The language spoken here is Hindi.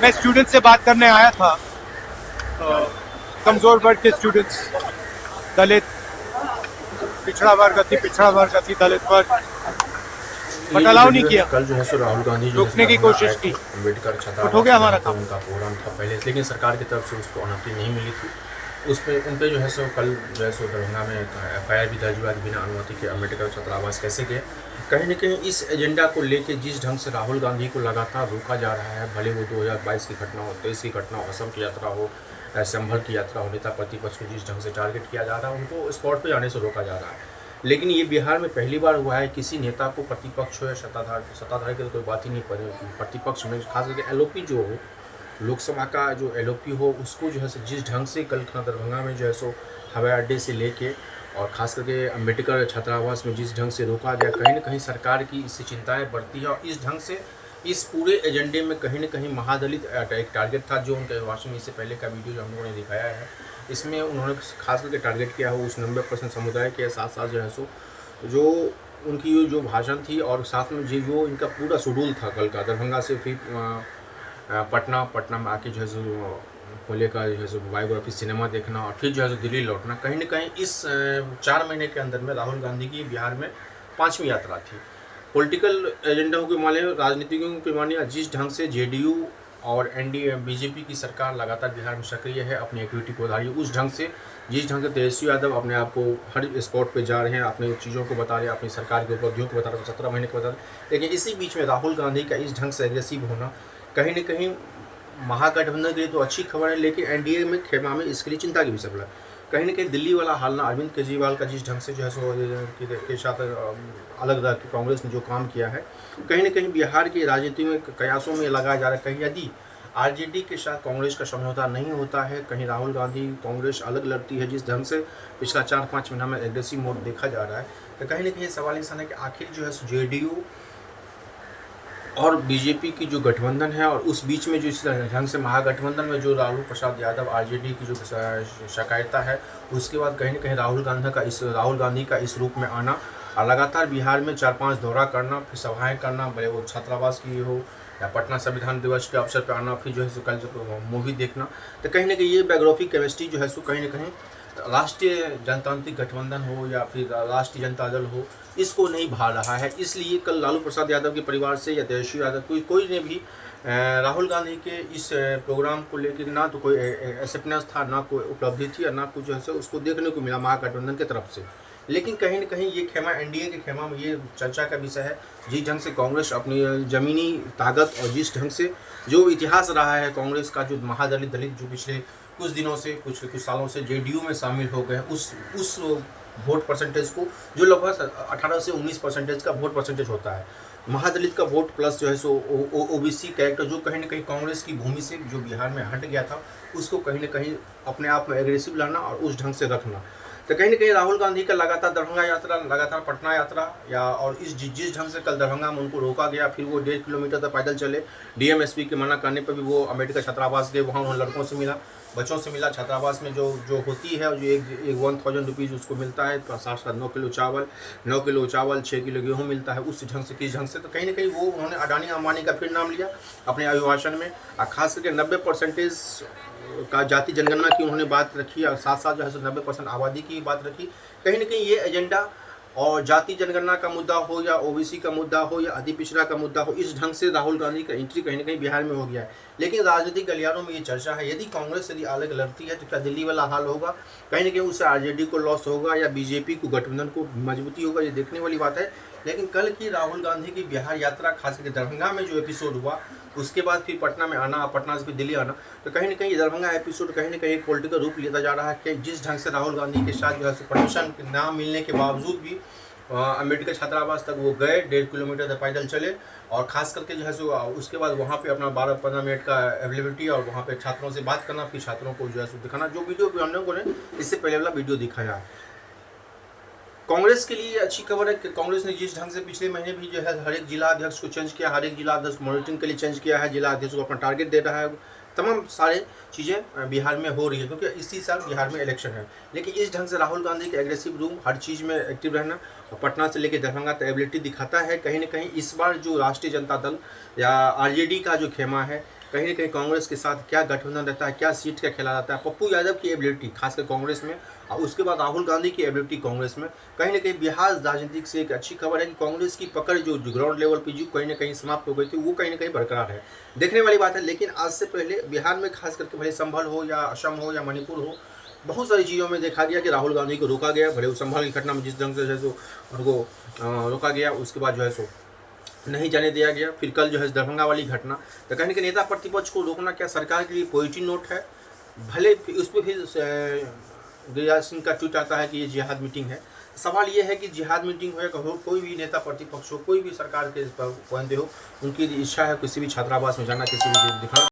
मैं स्टूडेंट से बात करने आया था, कमजोर वर्ग के स्टूडेंट्स, दलित, पिछड़ा वर्ग अति दलित वर्ग, बट अलाउ नहीं किया। कल जो है सो राहुल गांधी जो रोकने की कोशिश की, अम्बेडकर बट हो गया हमारा छात्रावास काम। उनका प्रोग्राम था पहले, लेकिन सरकार की तरफ से उसको अनुमति नहीं मिली थी। उस पर उन पर जो है सो कल जो है सो दरभंगा में FIR भी दर्ज हुआ कि बिना अनुमति के अम्बेडकर छात्रावास कैसे गए। कहीं न कहीं इस एजेंडा को लेके जिस ढंग से राहुल गांधी को लगातार रोका जा रहा है, भले वो 2022 की घटना हो, 23 की घटना हो, असम की यात्रा हो, संभल की यात्रा हो, नेता प्रतिपक्ष को जिस ढंग से टारगेट किया जा रहा है, उनको स्पॉट पे जाने से रोका जा रहा है। लेकिन ये बिहार में पहली बार हुआ है किसी नेता को, प्रतिपक्ष हो या सत्ताधार की तो कोई बात ही नहीं, प्रतिपक्ष में खास करके LOP जो हो, लोकसभा का जो LOP हो, उसको जो है जिस ढंग से कल दरभंगा में जो है सो हवाई अड्डे से लेके और ख़ास करके अम्बेडकर छात्रावास में जिस ढंग से रोका गया, कहीं ना कहीं सरकार की इससे चिंताएं बढ़ती है। और इस ढंग से इस पूरे एजेंडे में कहीं ना कहीं महादलित एक टारगेट था, जो उनके भाषण इससे पहले का वीडियो जो हम लोगों ने दिखाया है, इसमें उन्होंने खास करके टारगेट किया हो उस 90% समुदाय के साथ साथ जो है सो जो उनकी जो भाषण थी, और साथ में जो इनका पूरा शेड्यूल था कल का, दरभंगा से फिर पटना में आके जो है सो कोले का जो है सो बायोग्राफी सिनेमा देखना और फिर जो है सो दिल्ली लौटना, कहीं ना कहीं इस 4 महीने के अंदर में राहुल गांधी की बिहार में 5वीं यात्रा थी। पॉलिटिकल एजेंडा के माने, राजनीतिकों के माने, जिस ढंग से JDU और NDA BJP की सरकार लगातार बिहार में सक्रिय है, अपनी एक्टिविटी को बढ़ा रही है, उस ढंग से जिस ढंग से तेजस्वी यादव अपने आप को हर स्पॉट पे जा रहे हैं, अपनी चीज़ों को बता रहे हैं, अपनी सरकार की उपलब्धियों को बता रहे हैं, 17 महीने को बता रहे हैं, लेकिन इसी बीच में राहुल गांधी का इस ढंग से एग्रेसिव होना कहीं ना कहीं महागठबंधन के लिए तो अच्छी खबर है, लेकिन NDA में खेमा में इसके लिए चिंता की विषय है। कहीं ना कहीं दिल्ली वाला हाल ना, अरविंद केजरीवाल का जिस ढंग से जो है सो के साथ अलग कांग्रेस ने जो काम किया है, कहीं ना कहीं बिहार की राजनीति में कयासों में लगाया जा रहा है। कहीं यदि RJD के साथ कांग्रेस का समझौता नहीं होता है, कहीं राहुल गांधी कांग्रेस अलग लड़ती है, जिस ढंग से पिछला 4-5 महीना में एग्रेसिव मोड देखा जा रहा है, तो कहीं ना कहीं सवाल इंसान है कि आखिर जो है JDU और BJP की जो गठबंधन है, और उस बीच में जो इस ढंग से महागठबंधन में जो लालू प्रसाद यादव RJD की जो शकायता है, उसके बाद कहीं ना कहीं राहुल गांधी का इस रूप में आना और लगातार बिहार में 4-5 दौरा करना, फिर सभाएं करना, भले वो छात्रावास की हो या पटना संविधान दिवस के अवसर पर आना, फिर जो है सो कल जो मूवी देखना, तो कहीं ना कहीं ये बायोग्राफी केमिस्ट्री जो है सो कहीं ना कहीं राष्ट्रीय जनतांत्रिक गठबंधन हो या फिर राष्ट्रीय जनता दल हो, इसको नहीं भा रहा है। इसलिए कल लालू प्रसाद यादव के परिवार से या तेजस्वी यादव कोई ने भी राहुल गांधी के इस प्रोग्राम को लेकर ना तो कोई एक्सेप्टेंस था, ना कोई उपलब्धि थी, और ना कुछ जो है उसको देखने को मिला महागठबंधन की तरफ से। लेकिन कहीं ना कहीं ये खेमा, NDA के खेमा में ये चर्चा का विषय है, जिस ढंग से कांग्रेस अपनी ज़मीनी ताकत और जिस ढंग से जो इतिहास रहा है कांग्रेस का, जो महादलित जो पिछले कुछ दिनों से कुछ सालों से JDU में शामिल हो गए, उस वोट परसेंटेज को, जो लगभग 18 से 19% का वोट परसेंटेज होता है, महादलित का वोट प्लस जो है सो OBC कैरेक्टर, जो कहीं ना कहीं कांग्रेस की भूमि से जो बिहार में हट गया था, उसको कहीं ना कहीं अपने आप में एग्रेसिव लाना और उस ढंग से रखना। तो कहीं ना कहीं राहुल गांधी का लगातार दरभंगा यात्रा, लगातार पटना यात्रा, या और इस जिस ढंग से कल दरभंगा में उनको रोका गया, फिर वो 1.5 किलोमीटर तक पैदल चले, DMSP के मना करने पर भी वो अम्बेडकर छात्रावास गए, वहाँ उन्होंने लड़कों से मिला, बच्चों से मिला। छात्रावास में जो होती है, जो एक 1000 रुपीज़ उसको मिलता है, तो 9 किलो चावल 6 किलो गेहूँ मिलता है, उस ढंग से किस ढंग से, तो कहीं ना कहीं वो उन्होंने अडानी अंबानी का फिर नाम लिया अपने अभिभाषण में, और खास करके 90% का जाति जनगणना की उन्होंने बात रखी, और साथ साथ जो है 90% आबादी की बात रखी। कहीं ना कहीं ये एजेंडा, और जाति जनगणना का मुद्दा हो या OBC का मुद्दा हो या अति पिछड़ा का मुद्दा हो, इस ढंग से राहुल गांधी का एंट्री कहीं ना कहीं बिहार में हो गया है। लेकिन राजनीतिक गलियारों में ये चर्चा है, यदि कांग्रेस यदि अलग लड़ती है तो क्या दिल्ली वाला हाल होगा, कहीं ना कहीं उससे RJD को लॉस होगा या BJP को गठबंधन को मजबूती होगा, ये देखने वाली बात है। लेकिन कल की राहुल गांधी की बिहार यात्रा, खास करके दरभंगा में जो एपिसोड हुआ, उसके बाद फिर पटना में आना, पटना से फिर दिल्ली आना, तो कहीं ना कहीं दरभंगा एपिसोड कहीं ना कहीं एक पॉलिटिकल रूप लेता जा रहा है कि जिस ढंग से राहुल गांधी के साथ जो है परमिशन ना मिलने के बावजूद भी अम्बेडकर छात्रावास तक वो गए, 1.5 किलोमीटर तक पैदल चले, और खास करके जो है सो उसके बाद वहाँ पे अपना 12-15 मिनट का अवेलेबिलिटी और वहाँ पे छात्रों से बात करना, फिर छात्रों को जो है सो दिखाना, जो वीडियो भी हम लोगों ने इससे पहले वाला वीडियो दिखाया। कांग्रेस के लिए अच्छी खबर है कि कांग्रेस ने जिस ढंग से पिछले महीने भी जो है हर एक जिला अध्यक्ष को चेंज किया, हर एक जिला अध्यक्ष मॉनिटरिंग के लिए चेंज किया है, जिला अध्यक्ष को अपना टारगेट दे रहा है, तमाम सारे चीज़ें बिहार में हो रही है, क्योंकि इसी साल बिहार में इलेक्शन है। लेकिन इस ढंग से राहुल गांधी के एग्रेसिव रूम, हर चीज़ में एक्टिव रहना, पटना से लेकर दरभंगा तक एबिलिटी दिखाता है। कहीं ना कहीं इस बार जो राष्ट्रीय जनता दल या RJD का जो खेमा है, कहीं ना कहीं कांग्रेस के साथ क्या गठबंधन रहता है, क्या सीट का खेला जाता है, पप्पू यादव की एबिलिटी खासकर कांग्रेस में, और उसके बाद राहुल गांधी की एबिलिटी कांग्रेस में, कहीं ना कहीं बिहार राजनीतिक से एक अच्छी खबर है कि कांग्रेस की पकड़ जो ग्राउंड लेवल पर जो कहीं ना कहीं समाप्त हो गई थी, वो कहीं ना कहीं बरकरार है, देखने वाली बात है। लेकिन आज से पहले बिहार में खास करके भले संभल हो या असम हो या मणिपुर हो, बहुत सारी चीज़ों में देखा गया कि राहुल गांधी को रोका गया, भले उस संभल की घटना में जिस ढंग से जो है सो उनको रोका गया, उसके बाद जो है सो नहीं जाने दिया गया। फिर कल जो है दरभंगा वाली घटना, तो कहने के नेता प्रतिपक्ष को रोकना क्या सरकार के लिए पॉजिटिव नोट है? भले उस पर फिर गिरिराज सिंह का ट्वीट आता है कि ये जिहाद मीटिंग है। सवाल ये है कि जिहाद मीटिंग हो या कोई भी नेता प्रतिपक्ष हो, कोई भी सरकार के बंदे हो, उनकी इच्छा है किसी भी छात्रावास में जाना, किसी भी दिखाना।